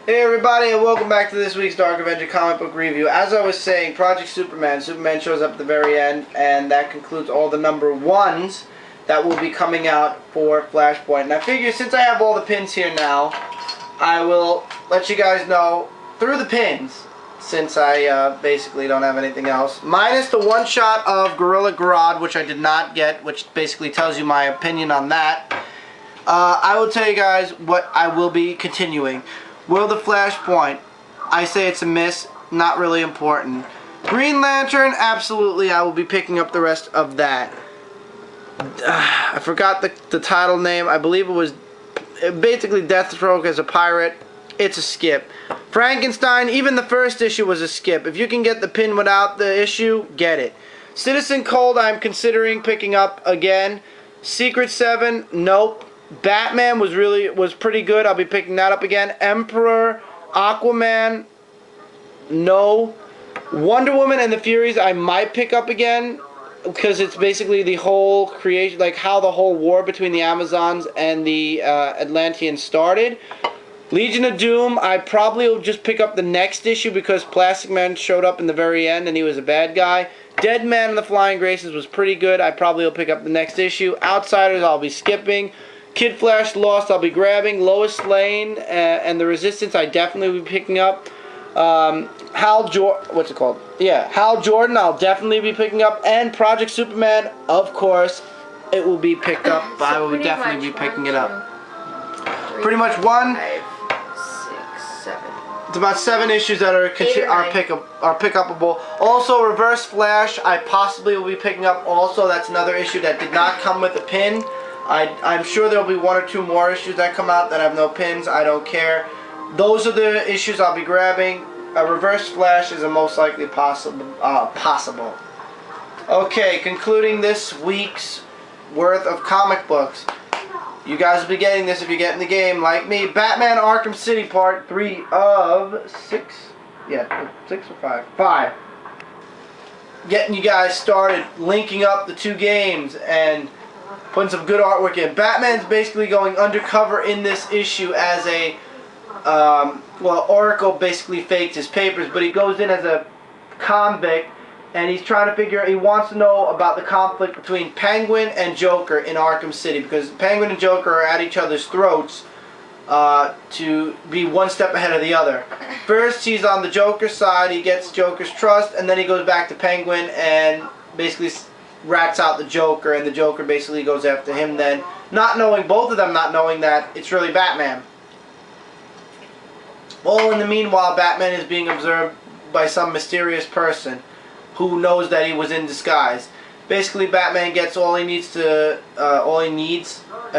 Hey everybody, and welcome back to this week's Dark Avenger Comic Book Review. As I was saying, Project Superman shows up at the very end, and that concludes all the number ones that will be coming out for Flashpoint. And I figure since I have all the pins here now, I will let you guys know through the pins, since I basically don't have anything else. Minus the one shot of Gorilla Grodd, which I did not get, which basically tells you my opinion on that. I will tell you guys what I will be continuing. Will the Flashpoint? I say it's a miss. Not really important. Green Lantern? Absolutely. I will be picking up the rest of that. I forgot the title name. I believe it was basically Deathstroke as a pirate. It's a skip. Frankenstein, even the first issue was a skip. If you can get the pin without the issue, get it. Citizen Cold, I'm considering picking up again. Secret 7, nope. Batman was pretty good. I'll be picking that up again. Emperor, Aquaman, no. Wonder Woman and the Furies I might pick up again because it's basically the whole creation, like how the whole war between the Amazons and the Atlanteans started. Legion of Doom, I probably will just pick up the next issue because Plastic Man showed up in the very end and he was a bad guy. Dead Man and the Flying Graces was pretty good. I probably will pick up the next issue. Outsiders, I'll be skipping. Kid Flash Lost, I'll be grabbing. Lois Lane and the Resistance, I definitely will be picking up. Hal Jordan, I'll definitely be picking up. And Project Superman, of course, it will be picked up. So I will definitely be picking it up. Pretty much 1, 5, 6, 7. It's about 7 issues that are pickupable. Also, Reverse Flash, I possibly will be picking up. Also, that's another issue that did not come with a pin. I'm sure there'll be 1 or 2 more issues that come out that have no pins. I don't care. Those are the issues I'll be grabbing. A Reverse Flash is a most likely possible. Okay, concluding this week's worth of comic books. You guys will be getting this if you get in the game, like me. Batman Arkham City Part 3 of 6. Yeah, 6 or 5? 5. Getting you guys started, linking up the 2 games, and putting some good artwork in. Batman's basically going undercover in this issue as a, well, Oracle basically faked his papers, but he goes in as a convict, and he's trying to figure out, he wants to know about the conflict between Penguin and Joker in Arkham City, because Penguin and Joker are at each other's throats to be one step ahead of the other. First, he's on the Joker side, he gets Joker's trust, and then he goes back to Penguin and basically rats out the Joker, and the Joker basically goes after him then, both of them not knowing that it's really Batman. All in the meanwhile, Batman is being observed by some mysterious person who knows that he was in disguise. Basically, Batman gets all he needs as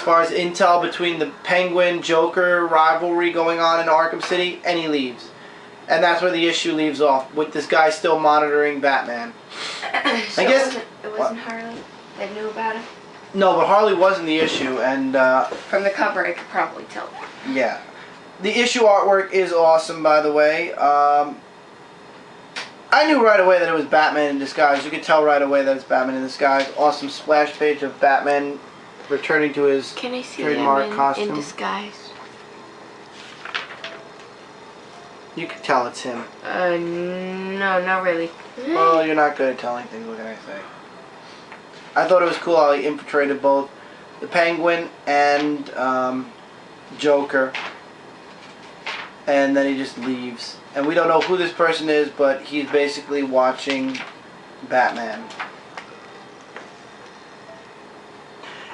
far as intel between the Penguin-Joker rivalry going on in Arkham City, and he leaves. And that's where the issue leaves off, with this guy still monitoring Batman. So I guess it wasn't Harley that knew about it? No, but Harley was in the issue, and from the cover I could probably tell. Yeah. The issue artwork is awesome, by the way. I knew right away that it was Batman in disguise. You could tell right away that it's Batman in disguise. Awesome splash page of Batman returning to his trademark costume. In disguise? You could tell it's him. No, not really. Well, you're not good at telling things, what can I say? I thought it was cool how he infiltrated both the Penguin and Joker. And then he just leaves. And we don't know who this person is, but he's basically watching Batman.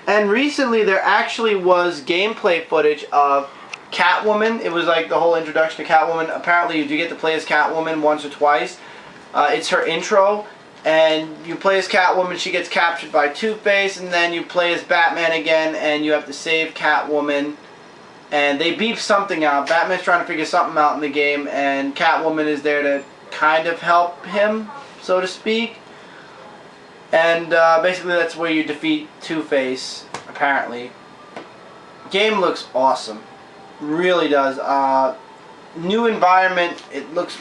And recently there actually was gameplay footage of Catwoman. It was like the whole introduction to Catwoman. Apparently you do get to play as Catwoman once or twice. It's her intro, and you play as Catwoman, she gets captured by Two-Face, and then you play as Batman again, and you have to save Catwoman. And they beef something out. Batman's trying to figure something out in the game, and Catwoman is there to kind of help him, so to speak. And basically that's where you defeat Two-Face, apparently. Game looks awesome. Really does. New environment. It looks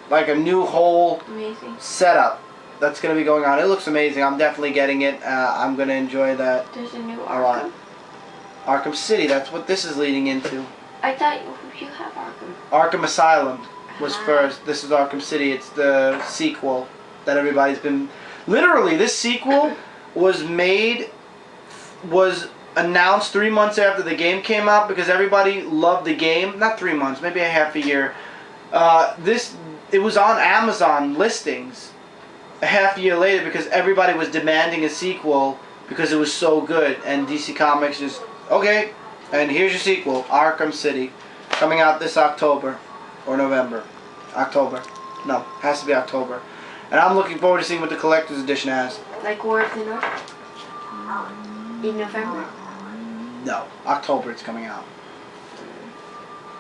like a new whole setup that's going to be going on. It looks amazing. I'm definitely getting it. I'm going to enjoy that. There's a new a lot. Arkham City, that's what this is leading into. I thought you have Arkham. Arkham Asylum was first. This is Arkham City. It's the sequel that everybody's been... Literally, this sequel was announced 3 months after the game came out because everybody loved the game. Not 3 months, maybe a half a year. It was on Amazon listings a half year later because everybody was demanding a sequel because it was so good. And DC Comics just, okay, and here's your sequel, Arkham City, coming out this October or November. October. No, has to be October. And I'm looking forward to seeing what the collector's edition has. Like War of the North? In November? No, October it's coming out.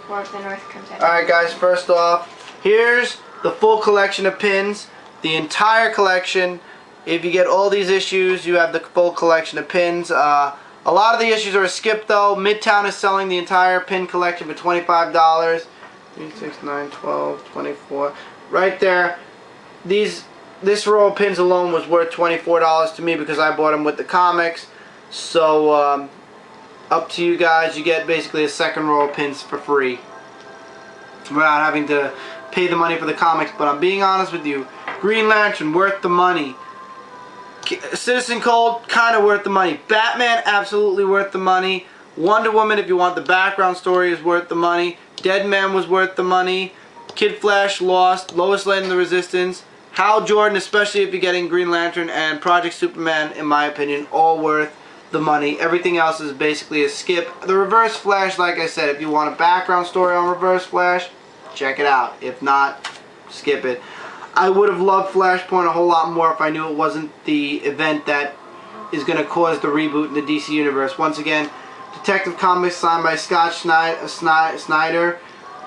War of the North comes out. Alright guys, first off, here's the full collection of pins. The entire collection. If you get all these issues, you have the full collection of pins. A lot of the issues are skipped though. Midtown is selling the entire pin collection for $25. 3, 6, 9, 12, 24. Right there. This row of pins alone was worth $24 to me because I bought them with the comics. So, up to you guys. You get basically a second row of pins for free without having to pay the money for the comics. But I'm being honest with you. Green Lantern, worth the money. Citizen Cold, kind of worth the money. Batman, absolutely worth the money. Wonder Woman, if you want the background story, is worth the money. Dead Man was worth the money. Kid Flash, Lost. Lois Lane and the Resistance. Hal Jordan, especially if you're getting Green Lantern. And Project Superman, in my opinion, all worth the money. Everything else is basically a skip. The Reverse Flash, like I said, if you want a background story on Reverse Flash, check it out. If not, skip it. I would have loved Flashpoint a whole lot more if I knew it wasn't the event that is going to cause the reboot in the DC Universe. Once again, Detective Comics signed by Scott Snyder.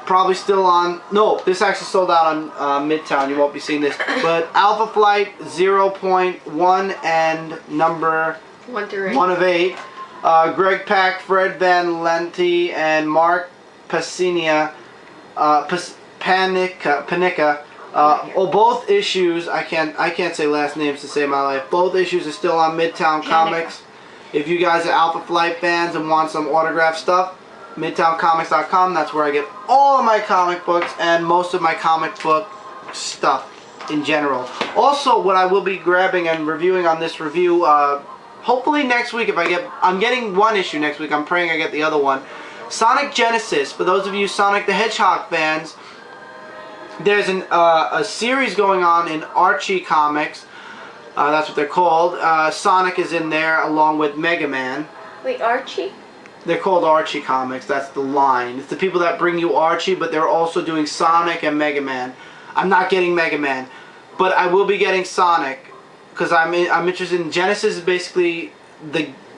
Probably still on... No, this actually sold out on Midtown. You won't be seeing this. But Alpha Flight 0.1 and number 1 of 8. Greg Pak, Fred Van Lente, and Mark Panica. Both issues, I can't say last names to save my life. Both issues are still on Midtown Comics. If you guys are Alpha Flight fans and want some autographed stuff, MidtownComics.com, that's where I get all of my comic books and most of my comic book stuff in general. Also, what I will be grabbing and reviewing on this review, hopefully next week, I'm getting one issue next week, I'm praying I get the other one. Sonic Genesis, for those of you Sonic the Hedgehog fans, there's a series going on in Archie Comics. That's what they're called. Sonic is in there along with Mega Man. Wait, Archie? They're called Archie Comics. That's the line. It's the people that bring you Archie, but they're also doing Sonic and Mega Man. I'm not getting Mega Man, but I will be getting Sonic because I'm interested in Genesis. Is basically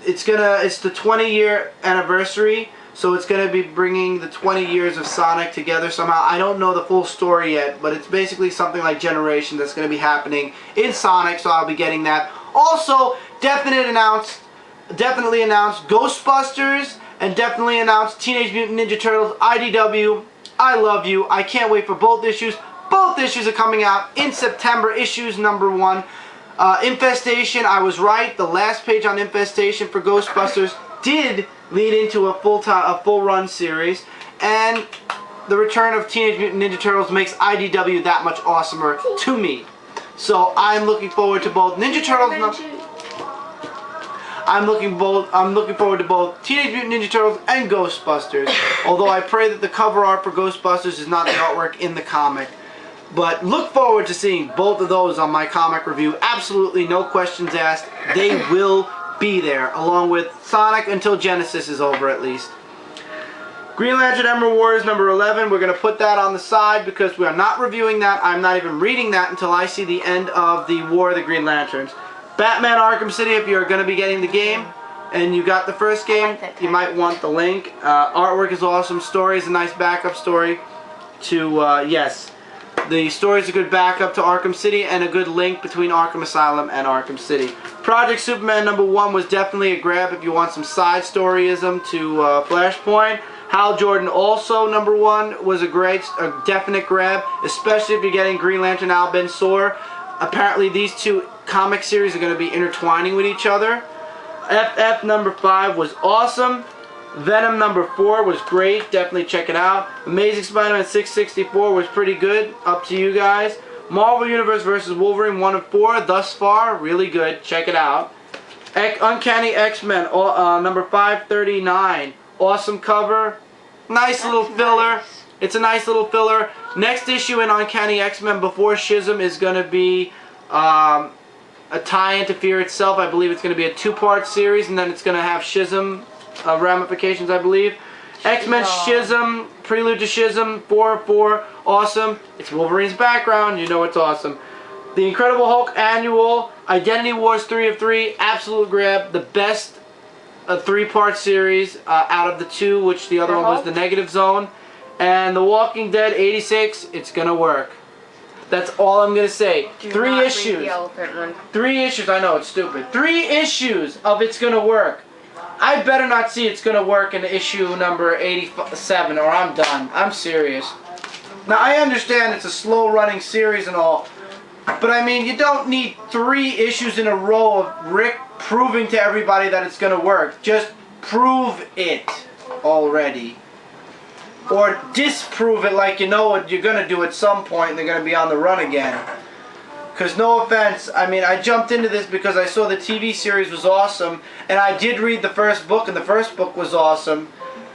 it's the 20-year anniversary. So it's going to be bringing the 20 years of Sonic together somehow. I don't know the full story yet, but it's basically something like Generation that's going to be happening in Sonic, so I'll be getting that. Also, definitely announced Ghostbusters, and definitely announced Teenage Mutant Ninja Turtles IDW. I love you. I can't wait for both issues. Both issues are coming out in September, issues number 1. Infestation, I was right. The last page on Infestation for Ghostbusters did lead into a full run series, and the return of Teenage Mutant Ninja Turtles makes IDW that much awesomer to me. So I'm looking forward to both Ninja Turtles. I'm looking forward to both Teenage Mutant Ninja Turtles and Ghostbusters. Although I pray that the cover art for Ghostbusters is not the artwork in the comic. But look forward to seeing both of those on my comic review. Absolutely no questions asked. They will be there, along with Sonic until Genesis is over at least. Green Lantern Emerald Warriors number 11, we're going to put that on the side because we are not reviewing that. I'm not even reading that until I see the end of the War of the Green Lanterns. Batman Arkham City, if you're going to be getting the game and you got the first game, you might want the link. Artwork is awesome. Story is a nice backup story to, yes. The story is a good backup to Arkham City and a good link between Arkham Asylum and Arkham City. Project Superman number 1 was definitely a grab if you want some side storyism to Flashpoint. Hal Jordan also number 1 was a definite grab, especially if you're getting Green Lantern Al Ben Sor. Apparently these two comic series are going to be intertwining with each other. FF number 5 was awesome. Venom number 4 was great. Definitely check it out. Amazing Spider-Man 664 was pretty good. Up to you guys. Marvel Universe vs. Wolverine 1 and 4 thus far, really good. Check it out. Uncanny X-Men number 539. Awesome cover. Nice little filler. Nice. It's a nice little filler. Next issue in Uncanny X-Men before Schism is going to be a tie-in to Fear Itself. I believe it's going to be a 2-part series, and then it's going to have Schism ramifications, I believe. X-Men Schism, Prelude to Schism, 4/4, awesome. It's Wolverine's background, you know it's awesome. The Incredible Hulk Annual, Identity Wars 3 of 3, absolute grab. The best 3-part series out of the 2, which the other one was the Negative Zone. And The Walking Dead 86, it's gonna work. That's all I'm gonna say. Do 3 not issues. read the elephant one. 3 issues, I know it's stupid. 3 issues of It's Gonna Work. I better not see It's Gonna Work in issue number 87 or I'm done. I'm serious. Now I understand it's a slow running series and all, but I mean you don't need 3 issues in a row of Rick proving to everybody that it's gonna work. Just prove it already. Or disprove it like you know what you're gonna do at some point and they're gonna be on the run again. Because no offense, I mean, I jumped into this because I saw the TV series was awesome, and I did read the first book, and the first book was awesome.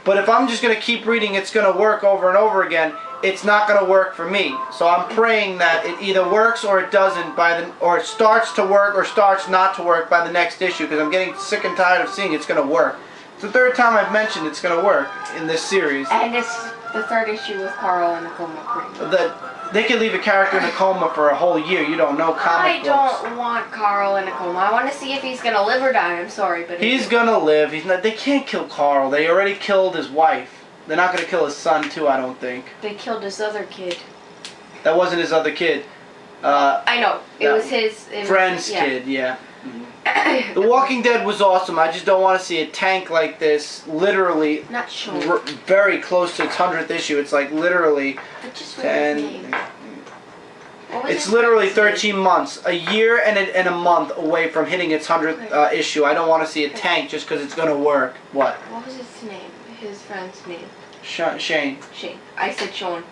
But if I'm just going to keep reading It's Going to Work over and over again, it's not going to work for me. So I'm praying that it either works or it doesn't, or it starts to work or starts not to work by the next issue, because I'm getting sick and tired of seeing It's Going to Work. It's the 3rd time I've mentioned It's Going to Work in this series. And it's the 3rd issue with Carl in a coma, pretty much. They could leave a character in a coma for a whole year. You don't know comic books. I don't want Carl in a coma. I want to see if he's going to live or die. I'm sorry, but he's going to live. He's not. They can't kill Carl. They already killed his wife. They're not going to kill his son, too, I don't think. They killed his other kid. That wasn't his other kid. I know. It was his... friend's kid, yeah. The Walking Dead was awesome. I just don't want to see a tank like this, literally, not sure. very close to its 100th issue. It's like literally 10. It's literally 13 months, a year and a month away from hitting its 100th issue. I don't want to see a tank just because it's going to work. What? What was his name? His friend's name? Shane. Shane. I said Sean.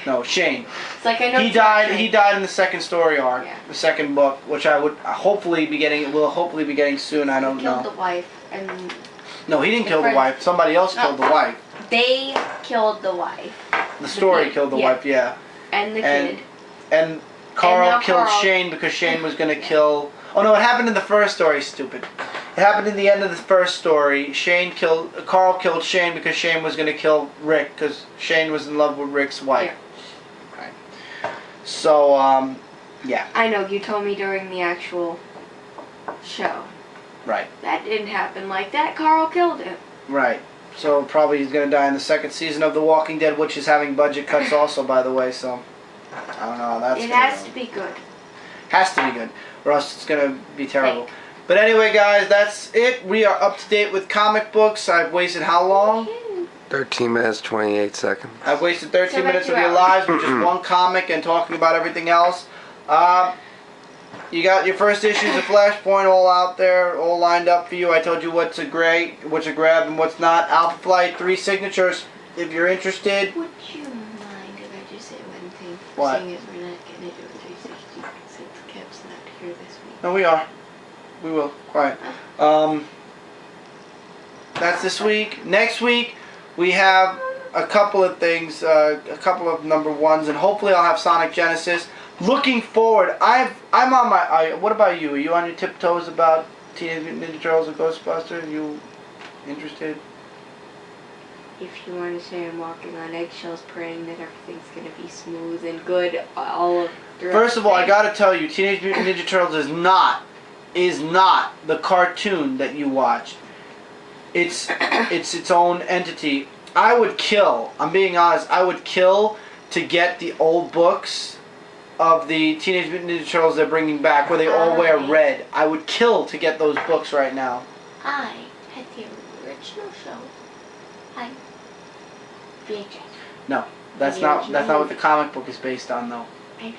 No, Shane. It's like I know he died. He died in the 2nd story arc, the 2nd book, which I would hopefully be getting. Will hopefully be getting soon. I don't know. Killed the wife and. No, he didn't kill the wife. Somebody else killed the wife. They killed the wife. The story killed the wife. Yeah. And the kid. And Carl killed Shane because Shane was gonna kill. Oh no! It happened in the first story. Stupid. It happened in the end of the first story. Carl killed Shane because Shane was gonna kill Rick because Shane was in love with Rick's wife. Yeah. So, yeah. I know, you told me during the actual show. Right. That didn't happen like that. Carl killed him. Right. So, probably he's going to die in the 2nd season of The Walking Dead, which is having budget cuts also, by the way, so... I don't know how that's It has to be good. Has to be good, or else it's going to be terrible. But anyway, guys, that's it. We are up to date with comic books. I've wasted how long? 13 minutes, 28 seconds. I've wasted 13 minutes of your lives with just one comic and talking about everything else. You got your first issues of Flashpoint all out there, all lined up for you. I told you what's a grab and what's not. Alpha Flight, 3 signatures, if you're interested. Would you mind if I just say one thing? What? Seeing as we're not going to do a 360 since Kev's not here this week. No, we are. We will. Quiet. That's this week. Next week, we have a couple of things, a couple of number 1s, and hopefully I'll have Sonic Genesis. Looking forward, I'm on my. What about you? Are you on your tiptoes about Teenage Mutant Ninja Turtles and Ghostbusters? You interested? If you want to say I'm walking on eggshells, praying that everything's gonna be smooth and good, all of. First of all, I gotta tell you, Teenage Mutant Ninja Turtles is not the cartoon that you watched. It's its own entity. I would kill. I'm being honest. I would kill to get the old books of the Teenage Mutant Ninja Turtles they're bringing back, where they all wear red. I would kill to get those books right now. I had the original show. I VHS. No, that's not what the comic book is based on, though. I know.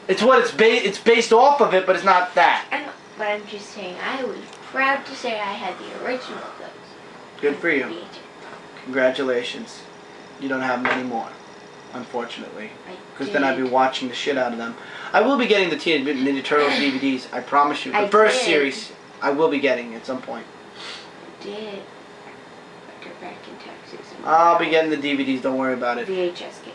It's what it's based off of it, but it's not that. I know, but I'm just saying I was proud to say I had the original of those. Good for you. VHS. Congratulations. You don't have many more, unfortunately. Because then I'd be did. watching the shit out of them. I will be getting the Teenage Mutant Ninja Turtles DVDs. I promise you. The I first did. series I will be getting at some point. I did. But they're back in Texas. and I'll be getting the DVDs. Don't worry about it. VHS case.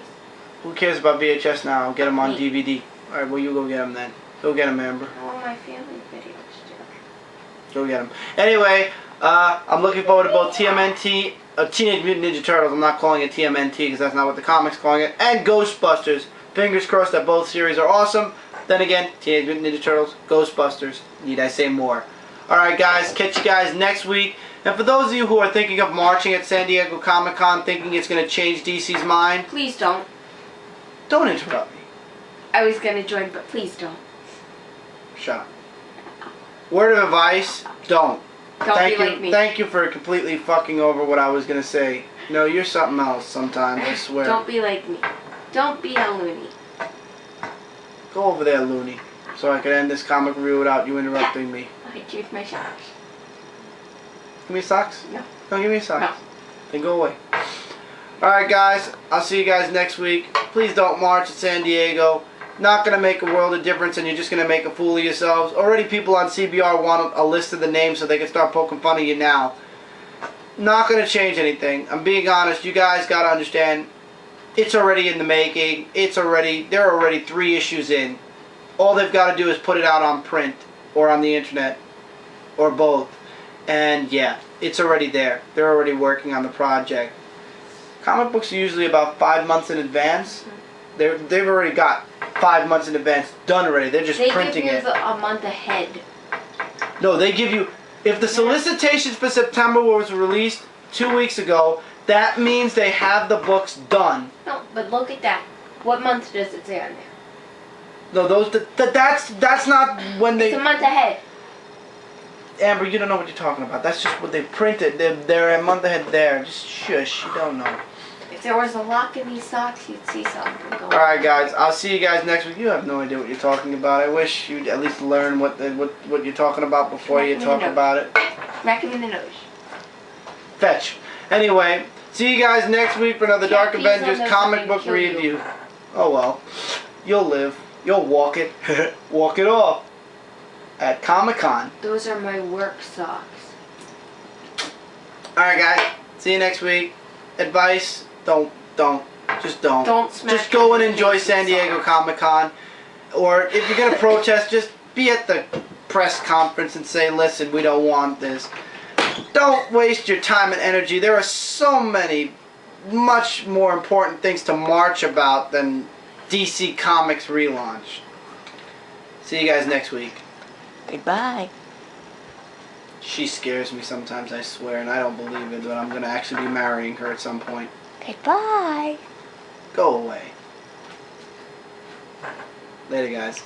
Who cares about VHS now? I'll get them on Me. DVD. Alright, well, you go get them then. Go get them, Amber. I want my family videos too. Go get them. Anyway, I'm looking forward to both TMNT, Teenage Mutant Ninja Turtles. I'm not calling it TMNT because that's not what the comic's calling it. And Ghostbusters. Fingers crossed that both series are awesome. Then again, Teenage Mutant Ninja Turtles, Ghostbusters. Need I say more? Alright guys, catch you guys next week. And for those of you who are thinking of marching at San Diego Comic-Con, thinking it's going to change DC's mind, Please don't. don't interrupt me. I was gonna join, but please don't. Shut up. Word of advice, don't. Don't Thank be you, like me. Thank you for completely fucking over what I was going to say. No, you're something else sometimes, I swear. Don't be like me. Don't be a loony. Go over there, Looney, so I can end this comic review without you interrupting me. I hit you with my socks. Give me socks? No. Don't give me socks. No. Then go away. Alright guys, I'll see you guys next week. Please don't march at San Diego. Not going to make a world of difference and you're just going to make a fool of yourselves. Already people on CBR want a list of the names so they can start poking fun of you now. Not going to change anything. I'm being honest. You guys got to understand, it's already in the making. They're already 3 issues in. All they've got to do is put it out on print or on the internet or both. And yeah, it's already there. They're already working on the project. Comic books are usually about 5 months in advance. They've already got 5 months in advance done already. They're just printing it. They give you a month ahead. No, they give you... If the solicitations for September was released 2 weeks ago, that means they have the books done. No, but look at that. What month does it say on there? No, that's not when they... It's a month ahead. Amber, you don't know what you're talking about. That's just what they printed. They're a month ahead there. Just shush. You don't know. If there was a lock in these socks, you'd see something going on. Alright guys, I'll see you guys next week. You have no idea what you're talking about. I wish you'd at least learn what you're talking about before you talk about it. Smack him in the nose. Fetch. Anyway, see you guys next week for another Dark Can't please Avengers on those comic fucking book kill you. review. Oh well. You'll live. You'll walk it. Walk it off. At Comic-Con. Those are my work socks. Alright guys, see you next week. Advice, just don't. Don't smack Just go and him in the enjoy face with San Diego socks. Comic-Con. Or if you're going to protest, just be at the press conference and say, listen, we don't want this. Don't waste your time and energy. There are so many much more important things to march about than DC Comics relaunch. See you guys next week. Goodbye. She scares me sometimes, I swear, and I don't believe it, but I'm going to actually be marrying her at some point. Goodbye. Go away. Later, guys.